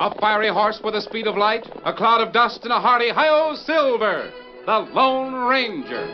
A fiery horse with the speed of light, a cloud of dust, and a hearty hi-yo Silver, the Lone Ranger.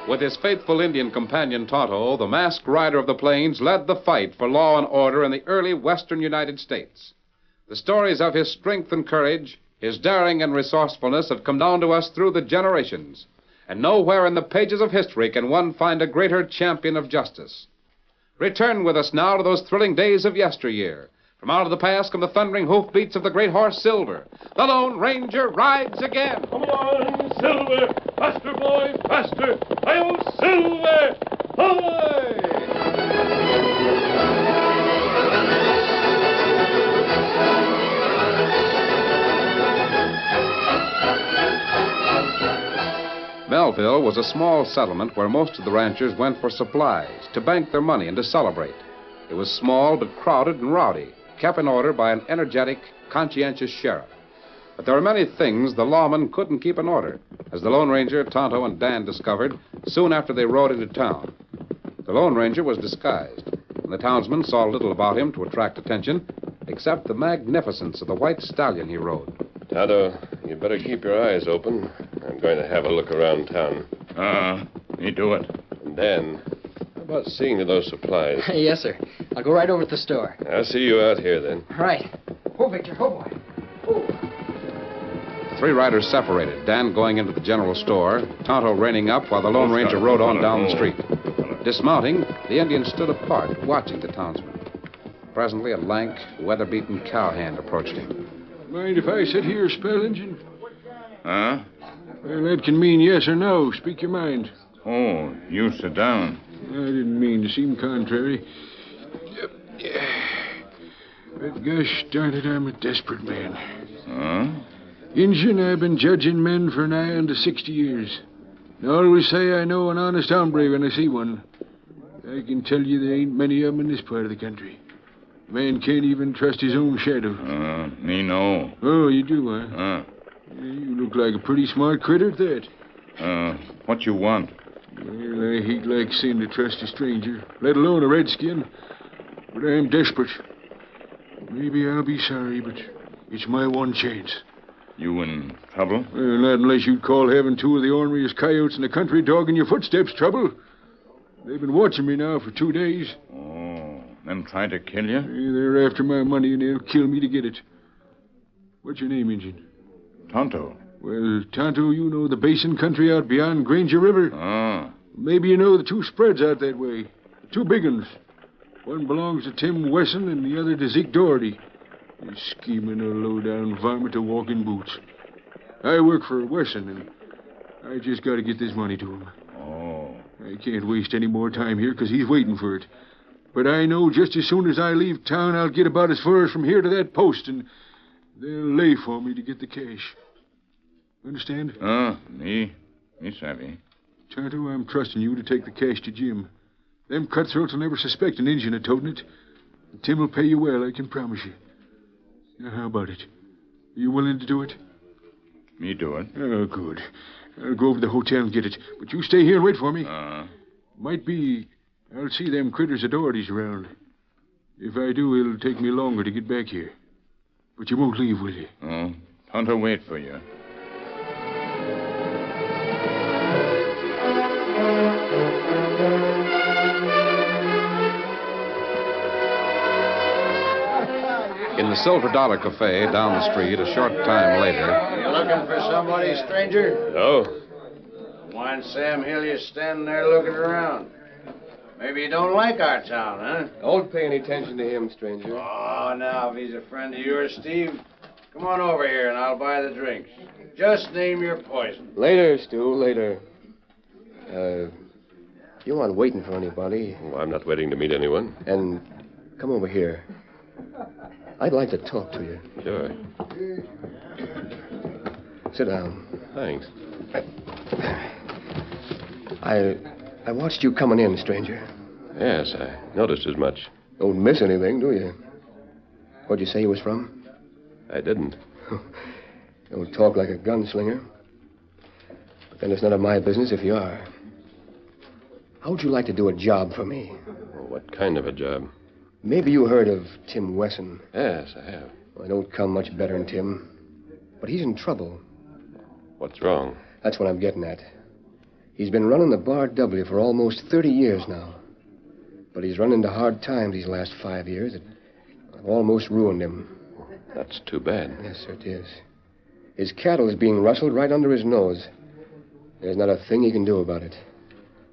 With his faithful Indian companion Tonto, the masked rider of the plains led the fight for law and order in the early western United States. The stories of his strength and courage, his daring and resourcefulness have come down to us through the generations. And nowhere in the pages of history can one find a greater champion of justice. Return with us now to those thrilling days of yesteryear. From out of the past come the thundering hoofbeats of the great horse Silver. The Lone Ranger rides again. Come on, Silver! Faster, boy, faster! Hi-yo, Silver! Melville was a small settlement where most of the ranchers went for supplies, to bank their money and to celebrate. It was small but crowded and rowdy, kept in order by an energetic, conscientious sheriff. But there were many things the lawmen couldn't keep in order, as the Lone Ranger, Tonto, and Dan discovered soon after they rode into town. The Lone Ranger was disguised, and the townsmen saw little about him to attract attention, except the magnificence of the white stallion he rode. Tonto, you better keep your eyes open. I'm going to have a look around town. Me do it. And Dan, how about seeing to those supplies? Yes, sir. I'll go right over to the store. I'll see you out here, then. Right. Oh, Victor. Oh, boy. Oh. The three riders separated, Dan going into the general store, Tonto reining up while the Lone Ranger rode on down the street. Dismounting, the Indians stood apart, watching the townsman. Presently, a lank, weather-beaten cowhand approached him. Mind if I sit here, spell, Injun? Huh? Well, that can mean yes or no. Speak your mind. Oh, you sit down. I didn't mean to seem contrary. But gosh darn it, I'm a desperate man. Huh? Injun, I've been judging men for nigh unto 60 years. I always say I know an honest hombre when I see one. I can tell you there ain't many of them in this part of the country. Man can't even trust his own shadow. Me no. Oh, you do, huh? You look like a pretty smart critter at that. What you want? Well, I hate like sin to trust a stranger, let alone a redskin. But I'm desperate. Maybe I'll be sorry, but it's my one chance. You in trouble? Well, not unless you'd call having two of the orneriest coyotes in the country dogging your footsteps trouble. They've been watching me now for 2 days. Oh, them try to kill you? They're after my money, and they'll kill me to get it. What's your name, Injun? Tonto. Well, Tonto, you know the basin country out beyond Granger River. Maybe you know the two spreads out that way. The two big ones. One belongs to Tim Wesson and the other to Zeke Doherty. He's scheming a low-down varmint to walk in boots. I work for Wesson, and I just got to get this money to him. Oh. I can't waste any more time here because he's waiting for it. But I know just as soon as I leave town, I'll get about as far as from here to that post, and they'll lay for me to get the cash. Understand? Me savvy. Tonto, I'm trusting you to take the cash to Jim. Them cutthroats will never suspect an Injun of toting it. Tim will pay you well, I can promise you. Now, how about it? Are you willing to do it? Me do it. Oh, good. I'll go over to the hotel and get it. But you stay here and wait for me. Might be I'll see them critters of Doherty's around. If I do, it'll take me longer to get back here. But you won't leave, will you? Oh, Tonto wait for you. In the Silver Dollar Cafe down the street, a short time later. You looking for somebody, stranger? No. Why Sam Hillier standing there looking around? Maybe you don't like our town, huh? Don't pay any attention to him, stranger. Oh, now, if he's a friend of yours, Steve, come on over here and I'll buy the drinks. Just name your poison. Later, Stu, later. You aren't waiting for anybody. Oh, I'm not waiting to meet anyone. And come over here. I'd like to talk to you. Sure. Sit down. Thanks. I watched you coming in, stranger. Yes, I noticed as much. Don't miss anything, do you? What'd you say you was from? I didn't. Don't talk like a gunslinger. But then it's none of my business if you are. How would you like to do a job for me? Well, what kind of a job? Maybe you heard of Tim Wesson. Yes, I have. Well, I don't come much better than Tim. But he's in trouble. What's wrong? That's what I'm getting at. He's been running the Bar W for almost 30 years now. But he's run into hard times these last 5 years that have almost ruined him. That's too bad. Yes, sir, it is. His cattle is being rustled right under his nose. There's not a thing he can do about it.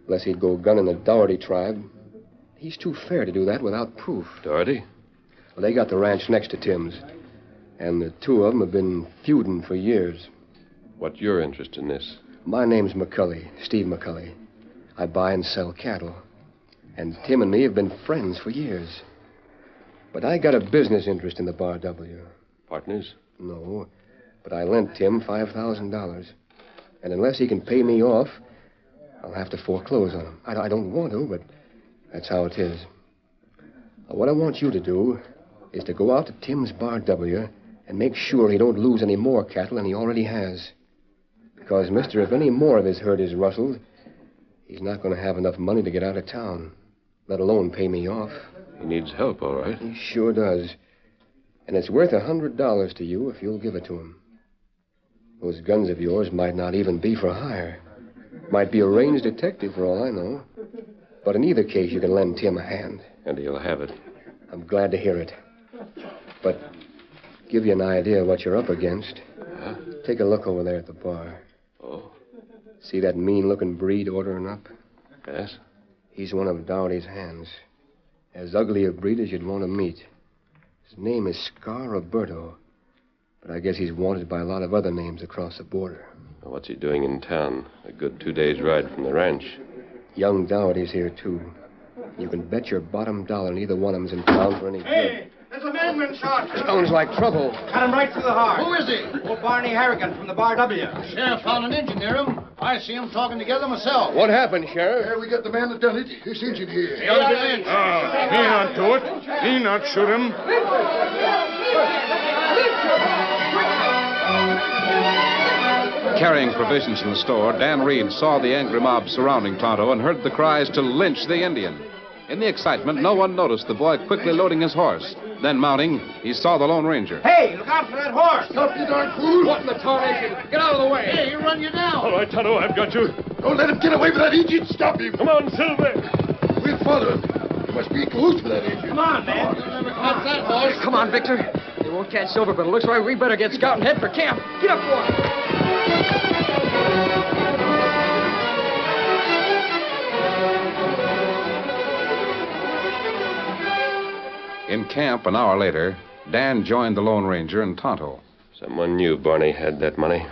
Unless he'd go gunning the Doherty tribe. He's too fair to do that without proof. Doherty? Well, they got the ranch next to Tim's. And the two of them have been feuding for years. What's your interest in this? My name's McCully, Steve McCully. I buy and sell cattle. And Tim and me have been friends for years. But I got a business interest in the Bar W. Partners? No, but I lent Tim $5,000. And unless he can pay me off, I'll have to foreclose on him. I don't want to, but that's how it is. Now, what I want you to do is to go out to Tim's Bar W and make sure he don't lose any more cattle than he already has. Because, mister, if any more of his herd is rustled, he's not going to have enough money to get out of town, let alone pay me off. He needs help, all right. He sure does. And it's worth $100 to you if you'll give it to him. Those guns of yours might not even be for hire. Might be a range detective for all I know. But in either case, you can lend Tim a hand. And he'll have it. I'm glad to hear it. But give you an idea of what you're up against. Huh? Take a look over there at the bar. Oh, See that mean-looking breed ordering up? yes? He's one of Doherty's hands. As ugly a breed as you'd want to meet. His name is Scar Roberto. But I guess he's wanted by a lot of other names across the border. Well, what's he doing in town? A good 2 days' ride from the ranch. Young Doherty's here, too. You can bet your bottom dollar neither one of them's in town for any good. There's a man been shot. Sounds like trouble. Cut him right through the heart. Who is he? Old Barney Harrigan from the Bar W. Sheriff found an engine near him. I see them talking together myself. What happened, Sheriff? Here, we got the man that done it. This engine here. Me not do it. Me not shoot him. Carrying provisions in the store, Dan Reed saw the angry mob surrounding Tonto and heard the cries to lynch the Indian. In the excitement, no one noticed the boy quickly loading his horse. Then mounting, he saw the Lone Ranger. Hey, look out for that horse. Stop, you darn fool. What in the tarnation? Get out of the way. Hey, he'll run you down. All right, Tonto, I've got you. Don't let him get away with that engine. Stop him. Come on, Silver. We'll follow him. He must be in cahoots with that engine. Come on, man. Catch that horse. Come on, Victor. They won't catch Silver, but it looks like we better get scouting head for camp. Get up, boy. In camp an hour later, Dan joined the Lone Ranger and Tonto. Someone knew Barney had that money.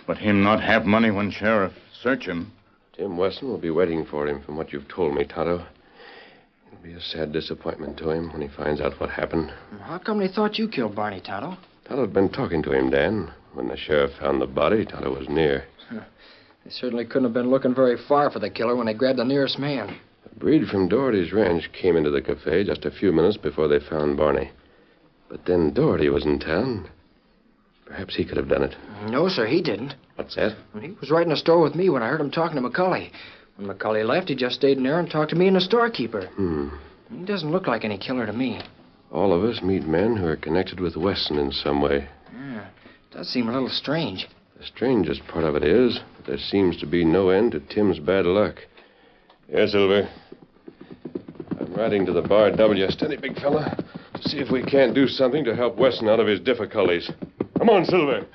But him not have money when sheriff search him. Tim Wesson will be waiting for him from what you've told me, Tonto. It'll be a sad disappointment to him when he finds out what happened. How come they thought you killed Barney, Tonto? Tonto had been talking to him, Dan. When the sheriff found the body, Tonto was near. They certainly couldn't have been looking very far for the killer when they grabbed the nearest man. A breed from Doherty's ranch came into the cafe just a few minutes before they found Barney. But then Doherty was in town. Perhaps he could have done it. No, sir, he didn't. What's that? He was right in the store with me when I heard him talking to McCully. When McCully left, he just stayed in there and talked to me and the storekeeper. He doesn't look like any killer to me. All of us meet men who are connected with Wesson in some way. Yeah, it does seem a little strange. The strangest part of it is that there seems to be no end to Tim's bad luck. Yes, Silver. I'm riding to the Bar W. Steady, big fella. To see if we can't do something to help Wesson out of his difficulties. Come on, Silver.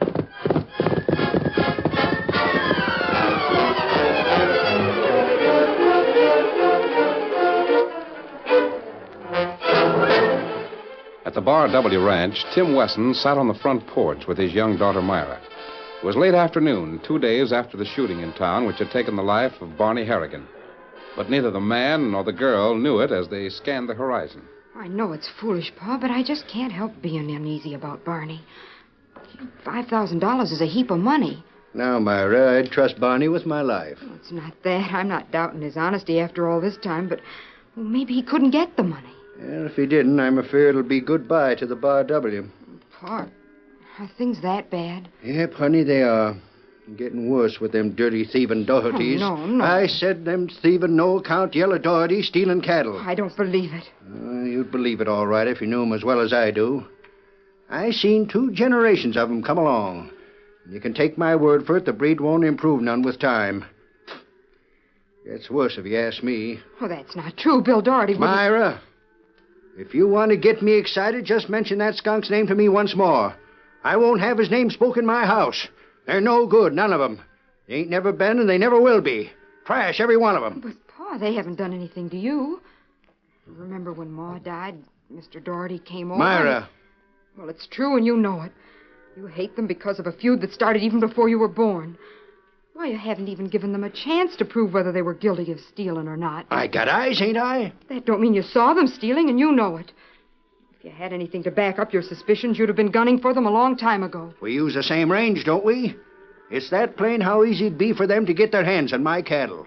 At the Bar W ranch, Tim Wesson sat on the front porch with his young daughter, Myra. It was late afternoon, 2 days after the shooting in town which had taken the life of Barney Harrigan. But neither the man nor the girl knew it as they scanned the horizon. I know it's foolish, Pa, but I just can't help being uneasy about Barney. $5,000 is a heap of money. Now, Myra, I'd trust Barney with my life. Well, it's not that. I'm not doubting his honesty after all this time, but maybe he couldn't get the money. And if he didn't, I'm afraid it'll be goodbye to the Bar W. Pa, are things that bad? Yep, honey, they are. Getting worse with them dirty thieving Dohertys. Oh, no. I said them thieving, no-account yellow Dohertys stealing cattle. I don't believe it. You'd believe it all right if you knew 'em as well as I do. I seen 2 generations of 'em come along. You can take my word for it, the breed won't improve none with time. Gets worse if you ask me. Oh, that's not true. Bill Doherty wouldn't... Myra, if you want to get me excited, just mention that skunk's name to me once more. I won't have his name spoken in my house. They're no good, none of 'em. They ain't never been, and they never will be. Trash, every one of 'em. But, Pa, they haven't done anything to you. Remember when Ma died, Mr. Doherty came over? Myra. Well, it's true, and you know it. You hate them because of a feud that started even before you were born. Why, you haven't even given them a chance to prove whether they were guilty of stealing or not. I got eyes, ain't I? That don't mean you saw them stealing, and you know it. If you had anything to back up your suspicions, you'd have been gunning for them a long time ago. We use the same range, don't we? It's that plain how easy it'd be for them to get their hands on my cattle.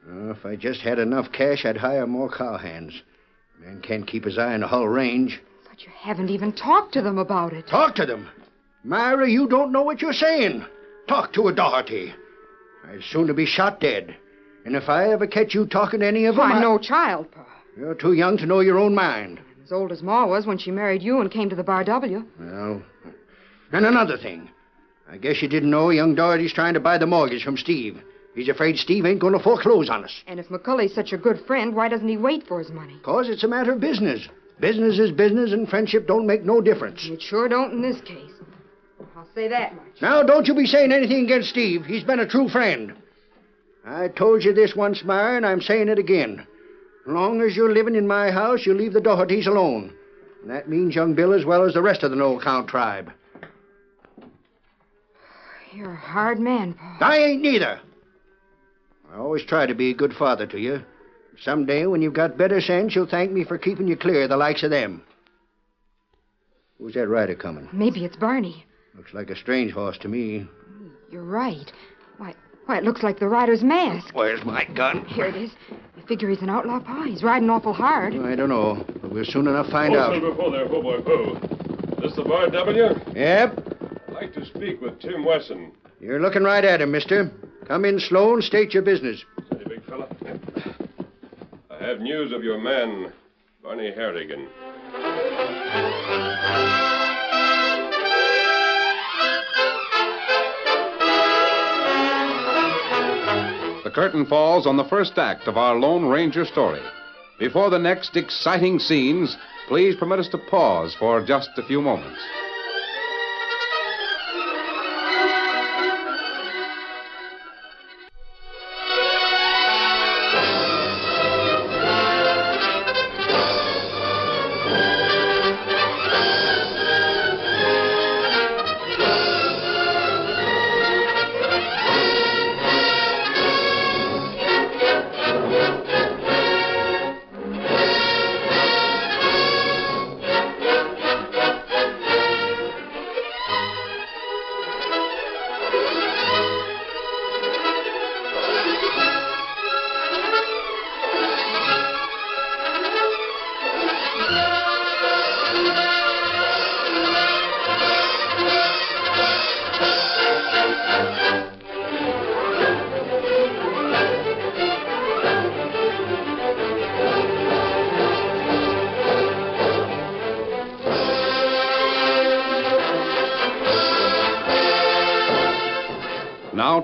If I just had enough cash, I'd hire more cowhands. Man can't keep his eye on the whole range. But you haven't even talked to them about it. Talk to them? Myra, you don't know what you're saying. Talk to a Doherty. I'd sooner be shot dead. And if I ever catch you talking to any of them... I'm no child, Pa. You're too young to know your own mind. As old as Ma was when she married you and came to the Bar W. Well, and another thing. I guess you didn't know young Doherty's trying to buy the mortgage from Steve. He's afraid Steve ain't going to foreclose on us. And if McCully's such a good friend, why doesn't he wait for his money? 'Cause it's a matter of business. Business is business, and friendship don't make no difference. It sure don't in this case. I'll say that much. Now, don't you be saying anything against Steve. He's been a true friend. I told you this once, Myra, and I'm saying it again. As long as you're living in my house, you leave the Dohertys alone. And that means young Bill as well as the rest of the no-account tribe. You're a hard man, Pa. I ain't neither. I always try to be a good father to you. Someday, when you've got better sense, you'll thank me for keeping you clear of the likes of them. Who's that rider coming? Maybe it's Barney. Looks like a strange horse to me. You're right. Why, it looks like the rider's mask. Where's my gun? Here it is. I figure he's an outlaw, Pa. He's riding awful hard. I don't know, but we'll soon enough find out. Silver, there, boy, This the Bar W? Yep. I'd like to speak with Tim Wesson. You're looking right at him, mister. Come in slow and state your business. Steady, big fella. I have news of your man, Barney Harrigan. The curtain falls on the first act of our Lone Ranger story. Before the next exciting scenes, please permit us to pause for just a few moments.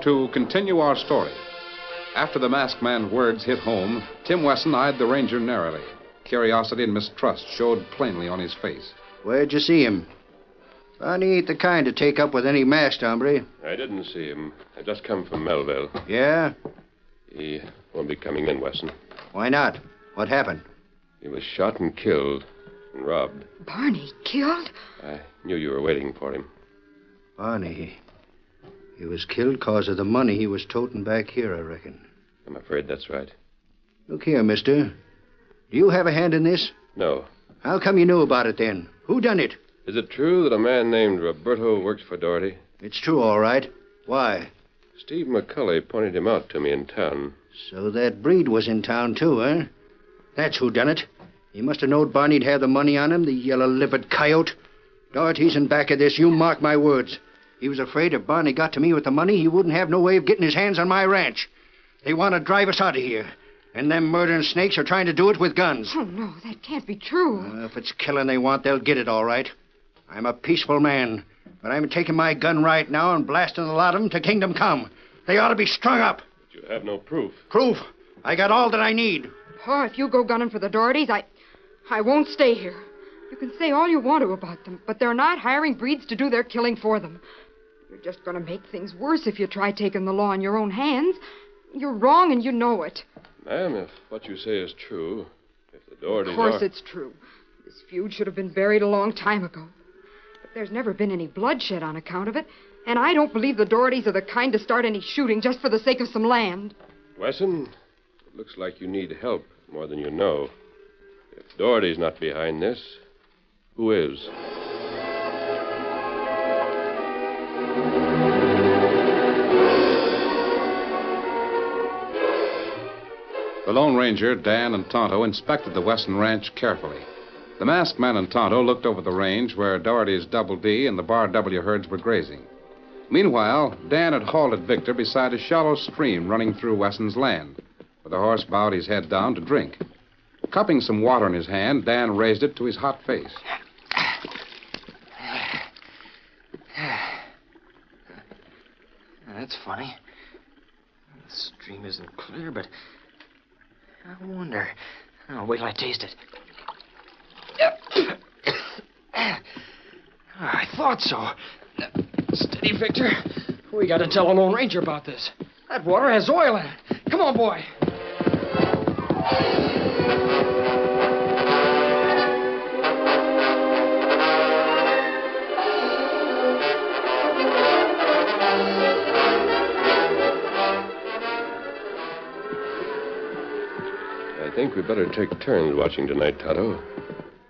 to continue our story. After the masked man's words hit home, Tim Wesson eyed the ranger narrowly. Curiosity and mistrust showed plainly on his face. Where'd you see him? Barney ain't the kind to take up with any masked hombre. I didn't see him. I just come from Melville. Yeah? He won't be coming in, Wesson. Why not? What happened? He was shot and killed and robbed. Barney killed? I knew you were waiting for him. Barney. He was killed because of the money he was toting back here, I reckon. I'm afraid that's right. Look here, mister. Do you have a hand in this? No. How come you knew about it then? Who done it? Is it true that a man named Roberto works for Doherty? It's true, all right. Why? Steve McCulley pointed him out to me in town. So that Breed was in town, too, eh? That's who done it. He must have known Barney'd have the money on him, the yellow-livered coyote. Doherty's in back of this, you mark my words. He was afraid if Barney got to me with the money, he wouldn't have no way of getting his hands on my ranch. They want to drive us out of here. And them murdering snakes are trying to do it with guns. Oh, no, that can't be true. If it's killing they want, they'll get it all right. I'm a peaceful man, but I'm taking my gun right now and blasting a lot of them to kingdom come. They ought to be strung up. But you have no proof. Proof? I got all that I need. Pa, if you go gunning for the Dohertys, I won't stay here. You can say all you want to about them, but they're not hiring Breeds to do their killing for them. You're just going to make things worse if you try taking the law in your own hands. You're wrong, and you know it. Ma'am, if what you say is true, if the Dohertys Of course it's true. This feud should have been buried a long time ago. But there's never been any bloodshed on account of it, and I don't believe the Dohertys are the kind to start any shooting just for the sake of some land. Wesson, it looks like you need help more than you know. If Doherty's not behind this, who is? The Lone Ranger, Dan, and Tonto inspected the Wesson ranch carefully. The masked man and Tonto looked over the range where Doherty's Double D and the Bar W herds were grazing. Meanwhile, Dan had halted Victor beside a shallow stream running through Wesson's land, where the horse bowed his head down to drink. Cupping some water in his hand, Dan raised it to his hot face. That's funny. The stream isn't clear, but I wonder. I'll wait till I taste it. I thought so. Steady, Victor. We got to tell the Lone Ranger about this. That water has oil in it. Come on, boy. I think we better take turns watching tonight, Tonto.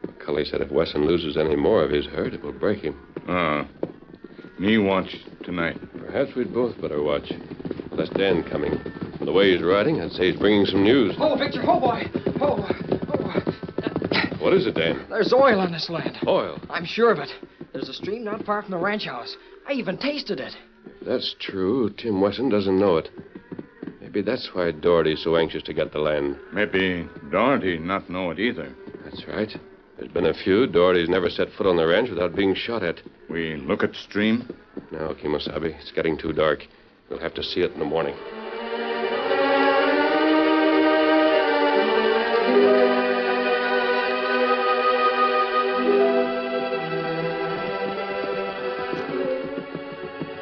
McCulley said if Wesson loses any more of his herd, it will break him. Me watch tonight. Perhaps we'd both better watch. That's Dan coming. From the way he's riding, I'd say he's bringing some news. Oh, Victor, oh, boy. Oh. What is it, Dan? There's oil on this land. Oil? I'm sure of it. There's a stream not far from the ranch house. I even tasted it. If that's true, Tim Wesson doesn't know it. Maybe that's why Doherty's so anxious to get the land. Maybe Doherty not know it either. That's right. There's been a few. Doherty's never set foot on the ranch without being shot at. We look at stream? No, Kimosabe. It's getting too dark. We'll have to see it in the morning.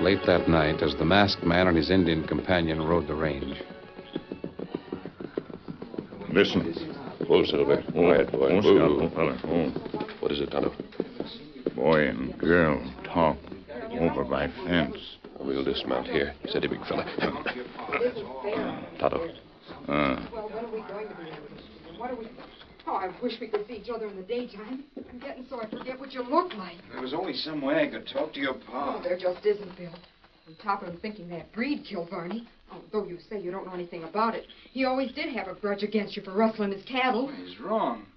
Late that night, as the masked man and his Indian companion rode the range. Listen. Whoa, Silver. Quiet, boy. Whoa, fella. What is it, Tonto? Boy and girl talk over by fence. We'll dismount here. Steady, big fella. Tonto. Well, when are we going to be able to? What are we... Oh, I wish we could see each other in the daytime. I'm getting so I forget what you look like. There was only some way I could talk to your pa. Oh, there just isn't, Bill. On top of him thinking that Breed killed Barney, although you say you don't know anything about it, he always did have a grudge against you for rustling his cattle. Well, he's wrong.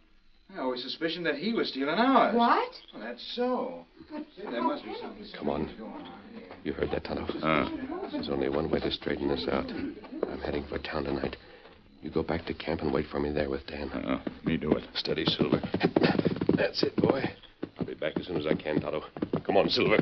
I always suspicioned that he was stealing ours. What? Well, that's so. But There must be something. Come on. going on here. You heard that, Tonto? There's only one way to straighten this out. I'm heading for town tonight. You go back to camp and wait for me there with Dan. Me do it. Steady, Silver. That's it, boy. I'll be back as soon as I can, Tonto. Come on, Silver.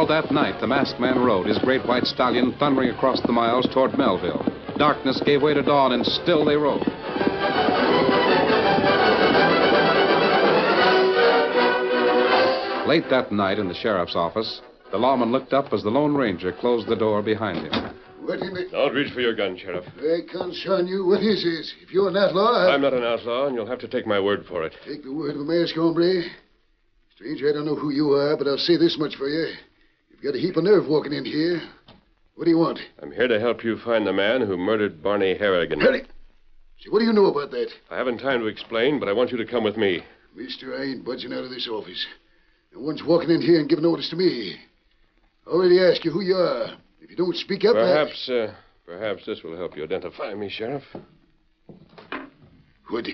that night, the masked man rode, his great white stallion thundering across the miles toward Melville. Darkness gave way to dawn, and still they rode. Late that night in the sheriff's office, the lawman looked up as the Lone Ranger closed the door behind him. What in the... Don't reach for your gun, Sheriff. I concern you. What is this? If you're an outlaw, I'm not an outlaw, and you'll have to take my word for it. Take the word of a masked hombre. Stranger, I don't know who you are, but I'll say this much for you. You've got a heap of nerve walking in here. What do you want? I'm here to help you find the man who murdered Barney Harrigan. Harry? See, what do you know about that? I haven't time to explain, but I want you to come with me. Mister, I ain't budging out of this office. No one's walking in here and giving orders to me. I already asked you who you are. If you don't speak up, Perhaps this will help you identify me, Sheriff. What?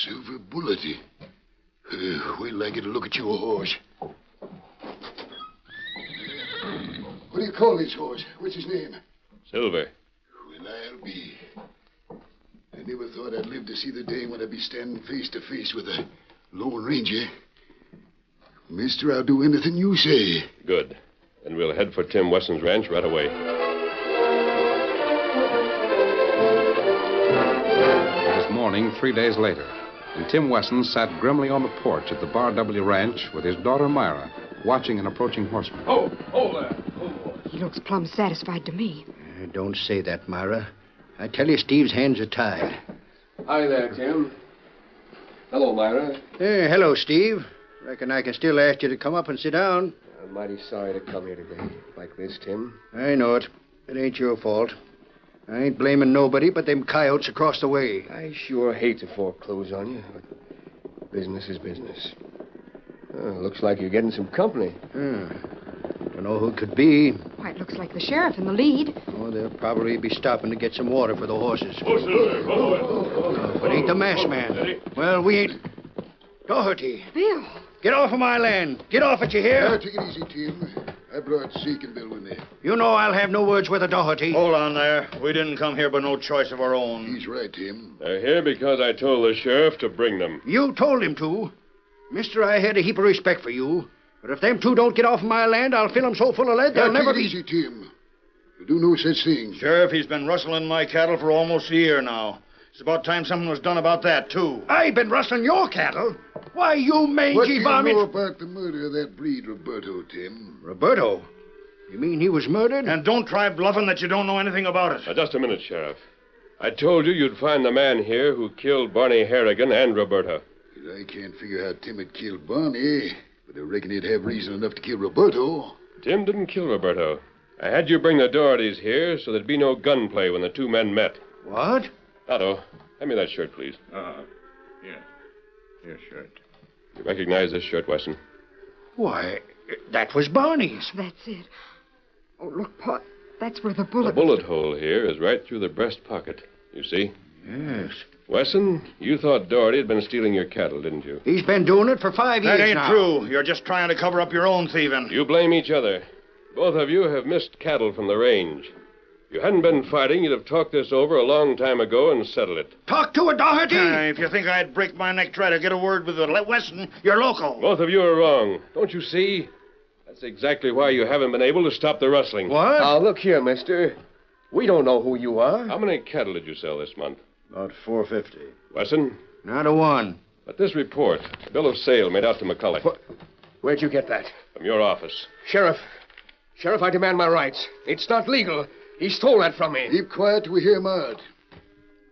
Silver Bullet. Wait till I get a look at your horse. What do you call this horse? What's his name? Silver. Well, I'll be. I never thought I'd live to see the day when I'd be standing face to face with a Lone Ranger. Mister, I'll do anything you say. Good. Then we'll head for Tim Wesson's ranch right away. It was morning 3 days later, and Tim Wesson sat grimly on the porch at the Bar W Ranch with his daughter Myra, watching an approaching horseman. Oh there. He looks plumb satisfied to me. Don't say that, Myra. I tell you, Steve's hands are tied. Hi there, Tim. Hello, Myra. Hey, hello, Steve. Reckon I can still ask you to come up and sit down. I'm mighty sorry to come here today like this, Tim. I know it. It ain't your fault. I ain't blaming nobody but them coyotes across the way. I sure hate to foreclose on you, but business is business. Looks like you're getting some company. Don't know who it could be. Why, it looks like the sheriff in the lead. Oh, they'll probably be stopping to get some water for the horses. But ain't the masked man. Well, we ain't... Doherty. Bill. Get off of my land. Get off it, you hear? Take it easy, Tim. I brought Zeke and Bill with me. You know I'll have no words with a Doherty. Hold on there. We didn't come here by no choice of our own. He's right, Tim. They're here because I told the sheriff to bring them. You told him to. Mister, I had a heap of respect for you. But if them two don't get off my land, I'll fill them so full of lead they'll never be... Take it easy, Tim. You do no such thing. Sheriff, he's been rustling my cattle for almost a year now. It's about time something was done about that, too. I've been rustling your cattle? Why, you What do mangy you varmint... know about the murder of that breed, Roberto, Tim? Roberto? You mean he was murdered? And don't try bluffing that you don't know anything about it. Now, just a minute, Sheriff. I told you you'd find the man here who killed Barney Harrigan and Roberta. I can't figure how Tim had killed Barney, but I reckon he'd have reason enough to kill Roberto. Tim didn't kill Roberto. I had you bring the Dohertys here so there'd be no gunplay when the two men met. What? Otto, hand me that shirt, please. Your shirt. You recognize this shirt, Wesson? Why, that was Barney's. That's it. Oh, look, Pa. That's where the bullet... The bullet hole here is right through the breast pocket. You see? Yes. Wesson, you thought Doherty had been stealing your cattle, didn't you? He's been doing it for 5 years That ain't now. true. You're just trying to cover up your own thieving. You blame each other. Both of you have missed cattle from the range. If you hadn't been fighting, you'd have talked this over a long time ago and settled it. Talk to a Doherty? If you think I'd break my neck trying to get a word with Wesson, you're local. Both of you are wrong. Don't you see? That's exactly why you haven't been able to stop the rustling. What? Now, look here, mister. We don't know who you are. How many cattle did you sell this month? About 450. Wesson? Not a one. But this report, a bill of sale made out to McCully. Where'd you get that? From your office. Sheriff, I demand my rights. It's not legal. He stole that from me. Keep quiet till we hear him out.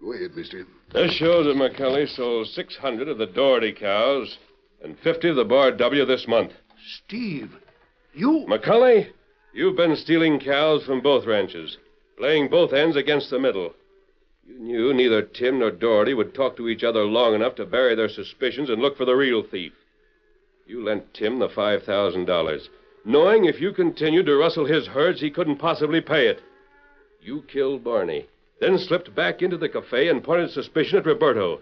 Go ahead, mister. This shows that McCully sold 600 of the Doherty cows and 50 of the Bar W this month. Steve, you... McCully, you've been stealing cows from both ranches, playing both ends against the middle. You knew neither Tim nor Doherty would talk to each other long enough to bury their suspicions and look for the real thief. You lent Tim the $5,000, knowing if you continued to rustle his herds, he couldn't possibly pay it. You killed Barney, then slipped back into the cafe and pointed suspicion at Roberto.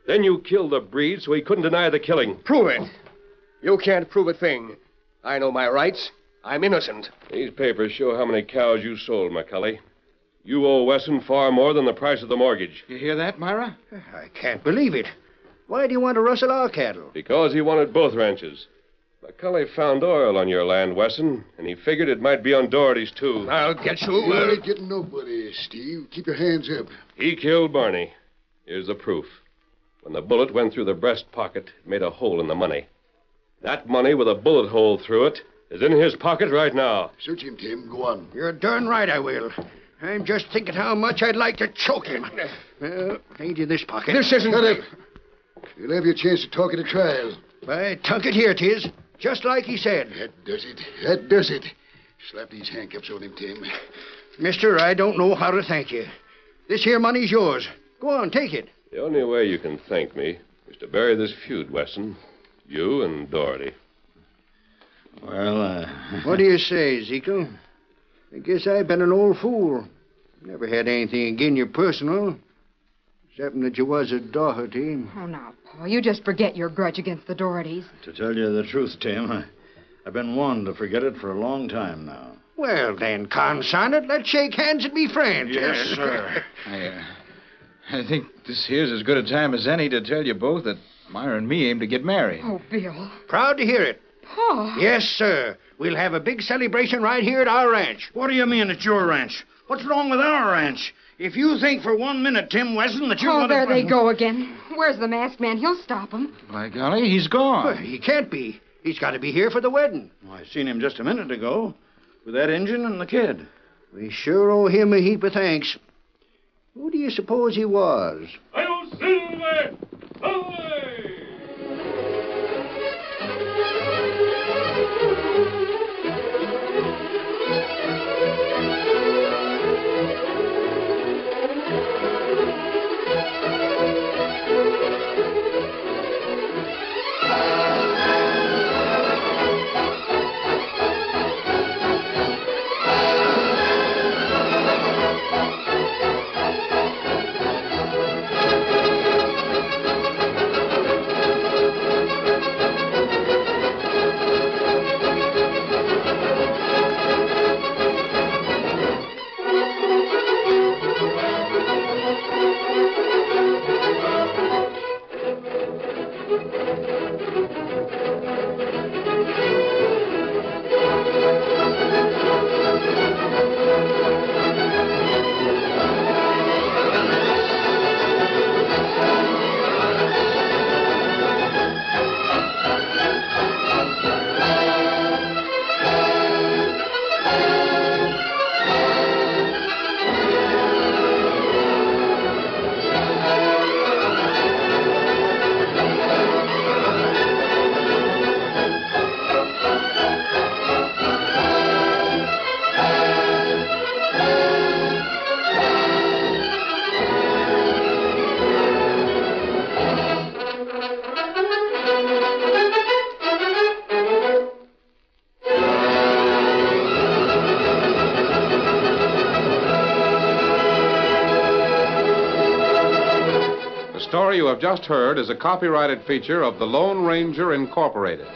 Then you killed the breed so he couldn't deny the killing. Prove it. You can't prove a thing. I know my rights. I'm innocent. These papers show how many cows you sold, McCully. You owe Wesson far more than the price of the mortgage. You hear that, Myra? I can't believe it. Why do you want to rustle our cattle? Because he wanted both ranches. McCully found oil on your land, Wesson, and he figured it might be on Doherty's, too. I'll get you. You ain't getting nobody, Steve. Keep your hands up. He killed Barney. Here's the proof. When the bullet went through the breast pocket, it made a hole in the money. That money with a bullet hole through it is in his pocket right now. Search him, Tim. Go on. You're darn right I will. I'm just thinking how much I'd like to choke him. Ain't in this pocket. This isn't... Shut up. You'll have your chance to talk at a trial. By tucket here, 'tis. Just like he said. That does it. That does it. Slap these handcuffs on him, Tim. Mister, I don't know how to thank you. This here money's yours. Go on, take it. The only way you can thank me is to bury this feud, Wesson. You and Doherty. Well, What do you say, Ezekiel? I guess I've been an old fool. Never had anything agin you personal. Except that you was a Doherty. Oh, now, Paul, you just forget your grudge against the Dohertys. To tell you the truth, Tim, I've been wanting to forget it for a long time now. Well, then, consign it. Let's shake hands and be friends. Yes, sir. I think this here's as good a time as any to tell you both that Myra and me aim to get married. Oh, Bill. Proud to hear it. Paul. Yes, sir. We'll have a big celebration right here at our ranch. What do you mean it's your ranch? What's wrong with our ranch? If you think for 1 minute, Tim Wesson, that you're Oh, going to... there they go again. Where's the masked man? He'll stop him. By golly, he's gone. Well, he can't be. He's got to be here for the wedding. Well, I seen him just a minute ago with that engine and the kid. We sure owe him a heap of thanks. Who do you suppose he was? Hail Silver! Away! The story you have just heard is a copyrighted feature of the Lone Ranger Incorporated.